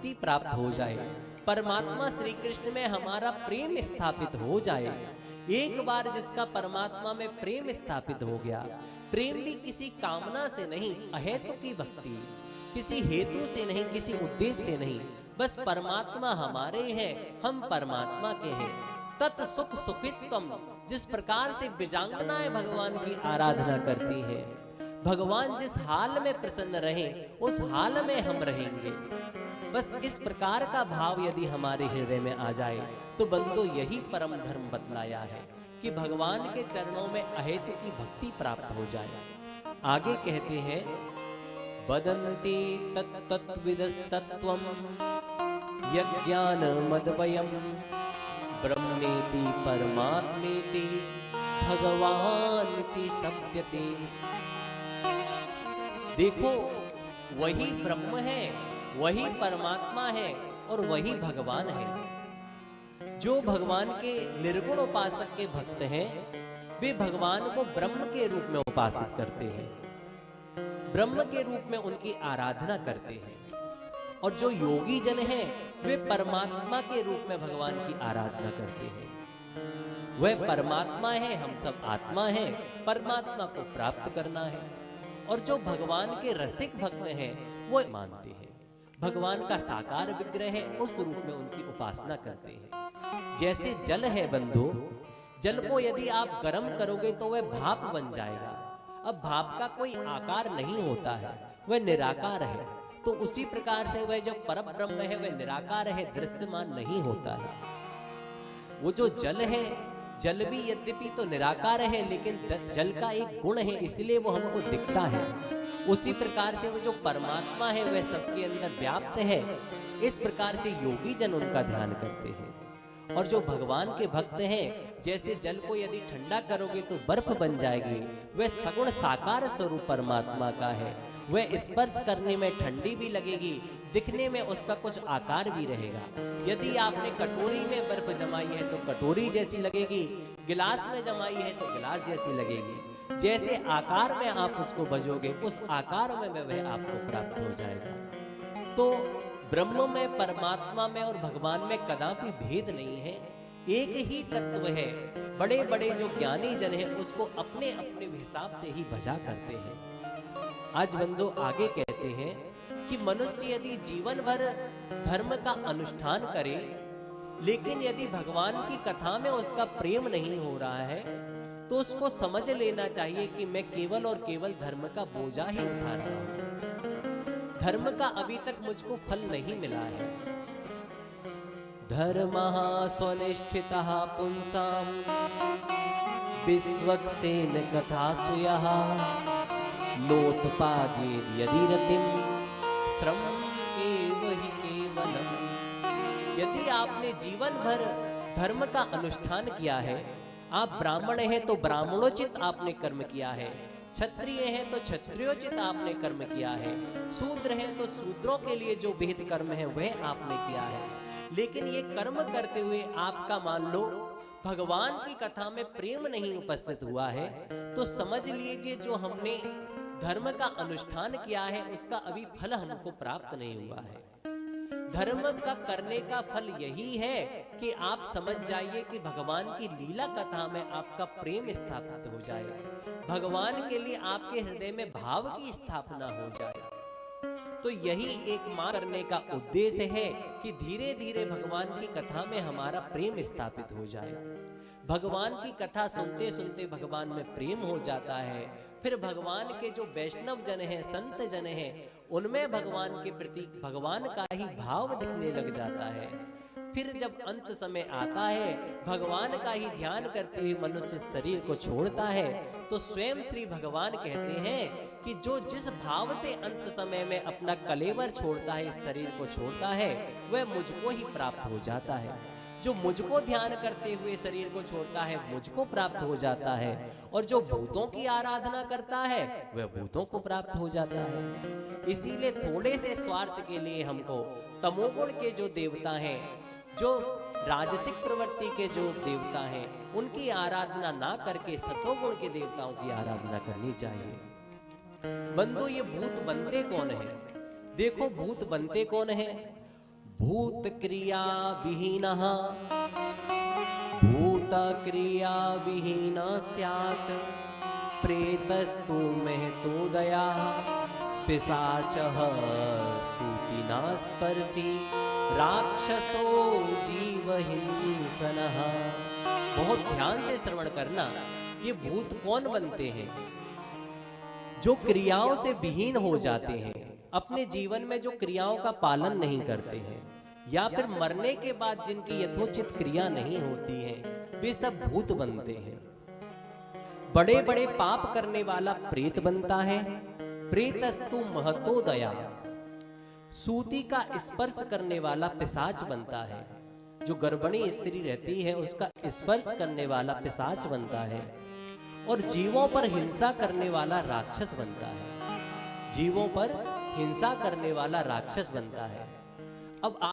भक्ति प्राप्त हो जाए, परमात्मा श्री कृष्ण में हमारा प्रेम स्थापित हो जाए। एक बार जिसका परमात्मा में प्रेम स्थापित हो गया, प्रेम भी किसी कामना से नहीं, अहेतु की भक्ति, किसी हेतु से नहीं, किसी उद्देश्य से नहीं, बस परमात्मा हमारे हैं, हम परमात्मा के हैं। तत् सुख सुखित्वम, जिस प्रकार से बीजांगनाएं भगवान की आराधना करती हैं, भगवान जिस हाल में प्रसन्न रहे उस हाल में हम रहेंगे। बस इस प्रकार का भाव यदि हमारे हृदय में आ जाए तो बंदो यही परम धर्म बतलाया है कि भगवान के चरणों में अहेतु की भक्ति प्राप्त हो जाए। आगे कहते हैं, वदन्ति तत्तत्विदस्तत्त्वं यज्ञानमद्वयं ब्रह्मेति परमात्मेति भगवानिति सप्यते। देखो, वही ब्रह्म है, वही परमात्मा है और वही भगवान है। जो भगवान के निर्गुण उपासक के भक्त हैं, वे भगवान को ब्रह्म के रूप में उपासित करते हैं, ब्रह्म के रूप में उनकी आराधना करते हैं। और जो योगी जन हैं, वे परमात्मा के रूप में भगवान की आराधना करते हैं। वह परमात्मा है, हम सब आत्मा हैं, परमात्मा को प्राप्त करना है। और जो भगवान के रसिक भक्त हैं, वो मानते हैं भगवान का साकार विग्रह है, उस रूप में उनकी उपासना करते हैं। जैसे जल है बंधु, जल को यदि आप गर्म करोगे तो वह भाप बन जाएगा। अब भाप का कोई आकार नहीं होता है, वह निराकार है। तो उसी प्रकार से वह जो परम ब्रह्म है वह निराकार है, दृश्यमान नहीं होता है। वो जो जल है, जल भी यद्यपि तो निराकार है, लेकिन जल का एक गुण है, इसलिए वो हमको दिखता है। उसी प्रकार से वो जो परमात्मा है वह सबके अंदर व्याप्त है। इस प्रकार से योगी जन उनका ध्यान करते हैं। और जो भगवान के भक्त हैं, जैसे जल को यदि ठंडा करोगे तो बर्फ बन जाएगी, वह सगुण साकार स्वरूप परमात्मा का है। वह स्पर्श करने में ठंडी भी लगेगी, दिखने में उसका कुछ आकार भी रहेगा। यदि आपने कटोरी में बर्फ जमाई है तो कटोरी जैसी लगेगी, गिलास में जमाई है तो गिलास जैसी लगेगी। जैसे आकार में आप उसको भजोगे, उस आकार में वह आपको प्राप्त हो जाएगा। तो ब्रह्म में, परमात्मा में और भगवान में कदापि भेद नहीं है, एक ही तत्व है। बड़े बड़े जो ज्ञानी जन हैं उसको अपने अपने हिसाब से ही भजा करते हैं। आज बंधु आगे कहते हैं कि मनुष्य यदि जीवन भर धर्म का अनुष्ठान करे, लेकिन यदि भगवान की कथा में उसका प्रेम नहीं हो रहा है, तो उसको समझ लेना चाहिए कि मैं केवल और केवल धर्म का बोझा ही उठा रहा हूं। धर्म का अभी तक मुझको फल नहीं मिला है। धर्मः स्वनिष्ठितः पुंसां विश्वक्सेन कथासु यः नोत्पाद्येत् यदि रतिं श्रम एव हि केवलम्। यदि आपने जीवन भर धर्म का अनुष्ठान किया है, आप ब्राह्मण हैं तो ब्राह्मणोचित आपने कर्म किया है, क्षत्रिय हैं तो क्षत्रियोचित आपने कर्म किया है, शूद्र हैं तो शूद्रों के लिए जो विहित कर्म है वह आपने किया है, लेकिन ये कर्म करते हुए आपका मान लो भगवान की कथा में प्रेम नहीं उपस्थित हुआ है, तो समझ लीजिए जो हमने धर्म का अनुष्ठान किया है उसका अभी फल हमको प्राप्त नहीं हुआ है। धर्म का करने का फल यही है कि आप समझ जाइए कि भगवान की लीला कथा में आपका प्रेम स्थापित हो जाए, भगवान के लिए आपके हृदय में भाव की स्थापना हो जाए। तो यही एक मां करने का उद्देश्य है कि धीरे धीरे भगवान की कथा में हमारा प्रेम स्थापित हो जाए। भगवान की कथा सुनते सुनते भगवान में प्रेम हो जाता है। फिर भगवान के जो वैष्णव जन हैं, संत जन हैं, उनमें भगवान के प्रति भगवान का ही भाव दिखने लग जाता है। फिर जब अंत समय आता है, भगवान का ही ध्यान करते हुए मनुष्य शरीर को छोड़ता है, तो स्वयं श्री भगवान कहते हैं कि जो जिस भाव से अंत समय में अपना कलेवर छोड़ता है, इस शरीर को छोड़ता है, वह मुझको ही प्राप्त हो जाता है। जो मुझको ध्यान करते हुए शरीर को छोड़ता है, मुझको प्राप्त हो जाता है। और जो भूतों की आराधना करता है, वह भूतों को प्राप्त हो जाता है। इसीलिए थोड़े से स्वार्थ के लिए हमको तमोगुण के जो देवता हैं, जो राजसिक प्रवृत्ति के जो देवता हैं, उनकी आराधना ना करके सतोगुण के देवताओं की आराधना करनी चाहिए। बंधु, ये भूत बनते कौन है? देखो, भूत बनते कौन है? भूत क्रिया विहीनः भूत क्रिया विहीन स्यात् प्रेतस्तु महतोदया पिशाचः सूतिना स्पर्शी राक्षसो जीव हिंसनः। बहुत ध्यान से श्रवण करना। ये भूत कौन बनते हैं? जो क्रियाओं से विहीन हो जाते हैं, अपने जीवन में जो क्रियाओं का पालन नहीं करते हैं, या फिर मरने के बाद जिनकी यथोचित क्रिया नहीं होती है, वे सब भूत बनते हैं। बड़े बड़े पाप करने वाला प्रेत बनता है। प्रेतस्तु महतोदया, सूती का स्पर्श करने वाला पिशाच बनता है। जो गर्भिणी स्त्री रहती है उसका स्पर्श करने वाला पिशाच बनता है। और जीवों पर हिंसा करने वाला राक्षस बनता है। जीवों पर हिंसा करने वाला राक्षस बनता है। अब